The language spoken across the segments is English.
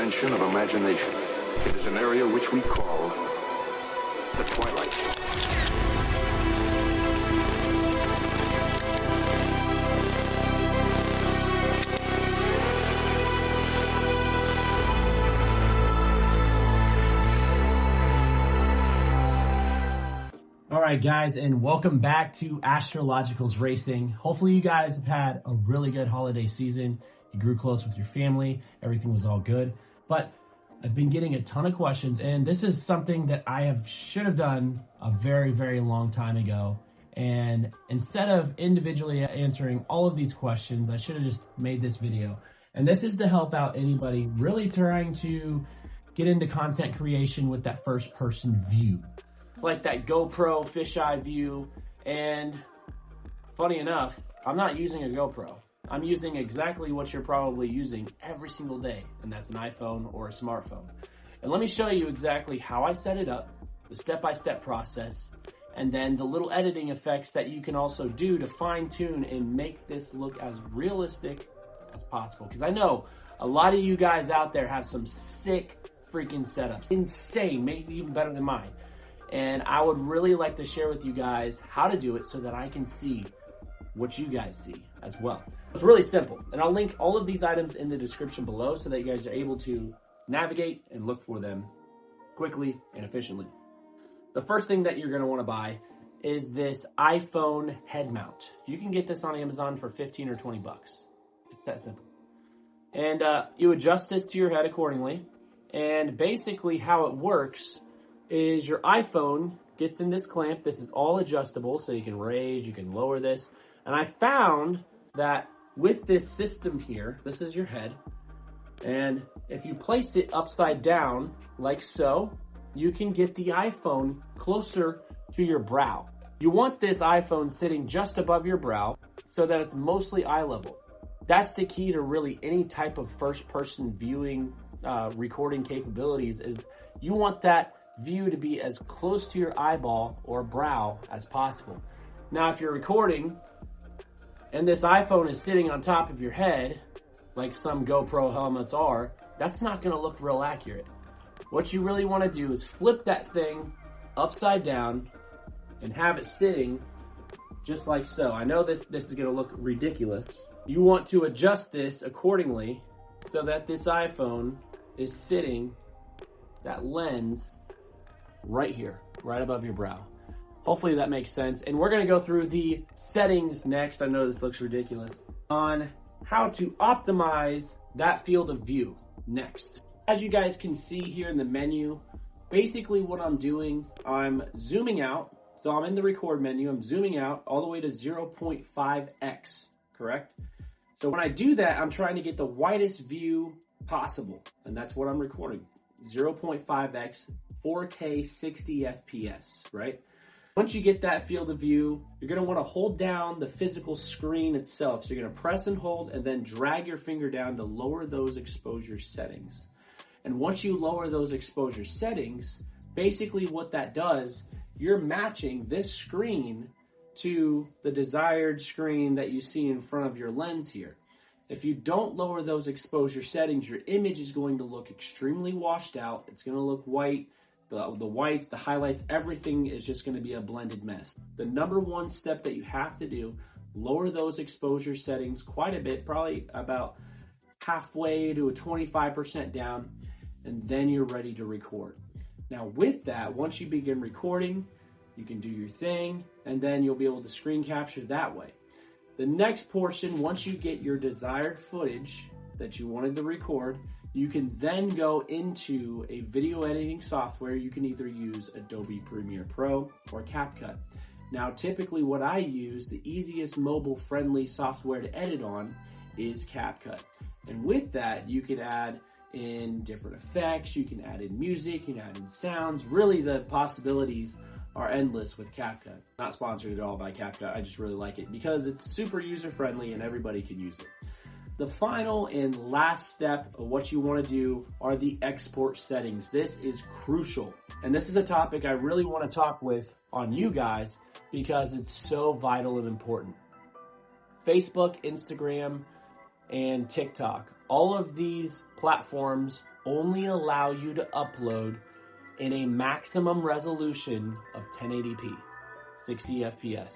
dimension of imagination. It is an area which we call the twilight. All right, guys, and welcome back to Astrological's Racing. Hopefully you guys have had a really good holiday season. You grew close with your family. Everything was all good. But I've been getting a ton of questions, and this is something that should have done a very, very long time ago. And instead of individually answering all of these questions, I should have just made this video. And this is to help out anybody really trying to get into content creation with that first-person view. It's like that GoPro fisheye view, and funny enough, I'm not using a GoPro. I'm using exactly what you're probably using every single day, and that's an iPhone or a smartphone. And let me show you exactly how I set it up, the step-by-step process, and then the little editing effects that you can also do to fine-tune and make this look as realistic as possible. Because I know a lot of you guys out there have some sick freaking setups. Insane, maybe even better than mine. And I would really like to share with you guys how to do it so that I can see what you guys see as well. It's really simple, and I'll link all of these items in the description below so that you guys are able to navigate and look for them quickly and efficiently. The first thing that you're going to want to buy is this iPhone head mount. You can get this on Amazon for 15 or 20 bucks. It's that simple. And you adjust this to your head accordingly, and basically how it works is your iPhone gets in this clamp. This is all adjustable, so you can raise, you can lower this. And I found that with this system here, this is your head, and if you place it upside down, like so, you can get the iPhone closer to your brow. You want this iPhone sitting just above your brow so that it's mostly eye level. That's the key to really any type of first-person viewing, recording capabilities, is you want that view to be as close to your eyeball or brow as possible. Now, if you're recording and this iPhone is sitting on top of your head, like some GoPro helmets are, that's not going to look real accurate. What you really want to do is flip that thing upside down and have it sitting just like so. I know this is going to look ridiculous. You want to adjust this accordingly so that this iPhone is sitting, that lens, right here, right above your brow. Hopefully that makes sense. And we're gonna go through the settings next. I know this looks ridiculous. On how to optimize that field of view next. As you guys can see here in the menu, basically what I'm doing, I'm zooming out. So I'm in the record menu, I'm zooming out all the way to 0.5x, correct? So when I do that, I'm trying to get the widest view possible. And that's what I'm recording, 0.5x. 4K 60 FPS, right? Once you get that field of view, you're gonna wanna hold down the physical screen itself. So you're gonna press and hold and then drag your finger down to lower those exposure settings. And once you lower those exposure settings, basically what that does, you're matching this screen to the desired screen that you see in front of your lens here. If you don't lower those exposure settings, your image is going to look extremely washed out. It's gonna look white. The whites, the highlights, everything is just going to be a blended mess. The number one step that you have to do, lower those exposure settings quite a bit, probably about halfway to a 25% down, and then you're ready to record. Now with that, once you begin recording, you can do your thing, and then you'll be able to screen capture that way. The next portion, once you get your desired footage that you wanted to record, you can then go into a video editing software. You can either use Adobe Premiere Pro or CapCut. Now, typically what I use, the easiest mobile-friendly software to edit on is CapCut. And with that, you can add in different effects, you can add in music, you can add in sounds. Really, the possibilities are endless with CapCut. Not sponsored at all by CapCut, I just really like it because it's super user-friendly and everybody can use it. The final and last step of what you want to do are the export settings. This is crucial. And this is a topic I really want to talk with on you guys because it's so vital and important. Facebook, Instagram, and TikTok, all of these platforms only allow you to upload in a maximum resolution of 1080p, 60 FPS.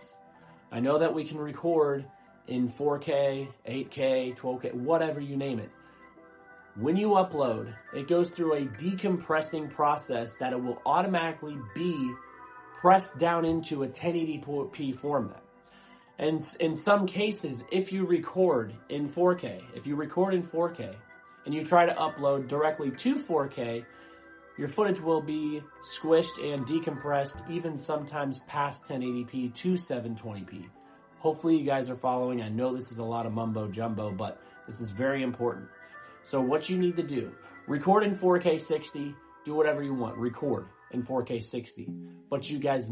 I know that we can record in 4K, 8K, 12K, whatever you name it. When you upload, it goes through a decompressing process that it will automatically be pressed down into a 1080p format. And in some cases, if you record in 4K, and you try to upload directly to 4K, your footage will be squished and decompressed, even sometimes past 1080p to 720p. Hopefully you guys are following. I know this is a lot of mumbo jumbo, but this is very important. So what you need to do, record in 4K 60, do whatever you want, record in 4K 60. But you guys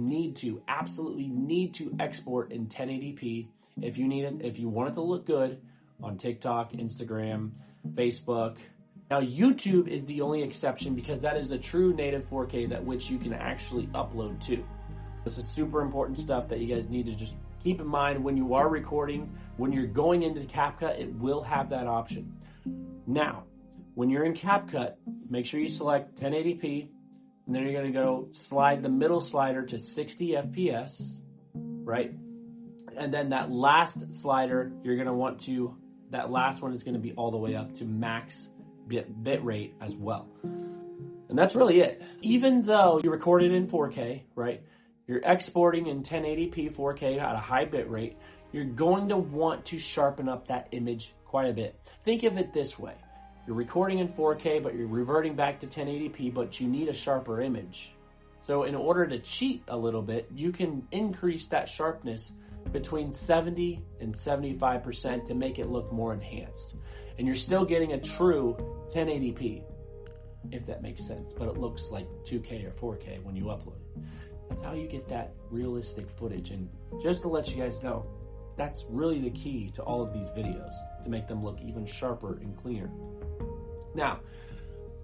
absolutely need to export in 1080p if you want it to look good on TikTok, Instagram, Facebook. Now YouTube is the only exception because that is the true native 4K that which you can actually upload to. This is super important stuff that you guys need to just keep in mind when you are recording. When you're going into CapCut, it will have that option. Now, when you're in CapCut, make sure you select 1080p, and then you're going to go slide the middle slider to 60 FPS, right? And then that last slider, that last one is going to be all the way up to max bit rate as well. And that's really it. Even though you recorded in 4K, right? You're exporting in 1080p 4K at a high bit rate, you're going to want to sharpen up that image quite a bit. Think of it this way. You're recording in 4K, but you're reverting back to 1080p, but you need a sharper image. So in order to cheat a little bit, you can increase that sharpness between 70 and 75% to make it look more enhanced. And you're still getting a true 1080p, if that makes sense, but it looks like 2K or 4K when you upload it. That's how you get that realistic footage. And just to let you guys know, that's really the key to all of these videos, to make them look even sharper and cleaner. Now,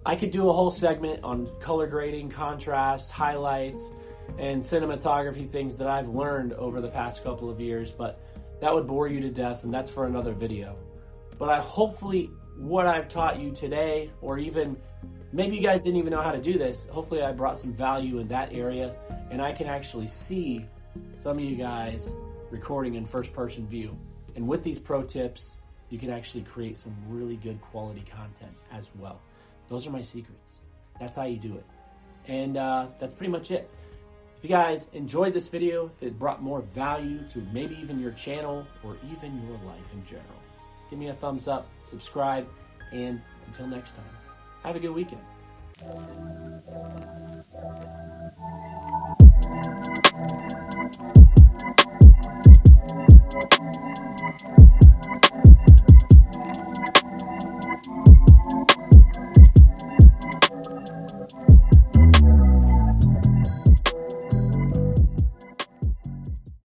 I could do a whole segment on color grading, contrast, highlights, and cinematography, things that I've learned over the past couple of years, but that would bore you to death, and that's for another video. But hopefully what I've taught you today, or even maybe you guys didn't even know how to do this, hopefully I brought some value in that area, and I can actually see some of you guys recording in first-person view. And with these pro tips, you can actually create some really good quality content as well. Those are my secrets. That's how you do it. And that's pretty much it. If you guys enjoyed this video, if it brought more value to maybe even your channel or even your life in general, give me a thumbs up, subscribe, and until next time, have a good weekend.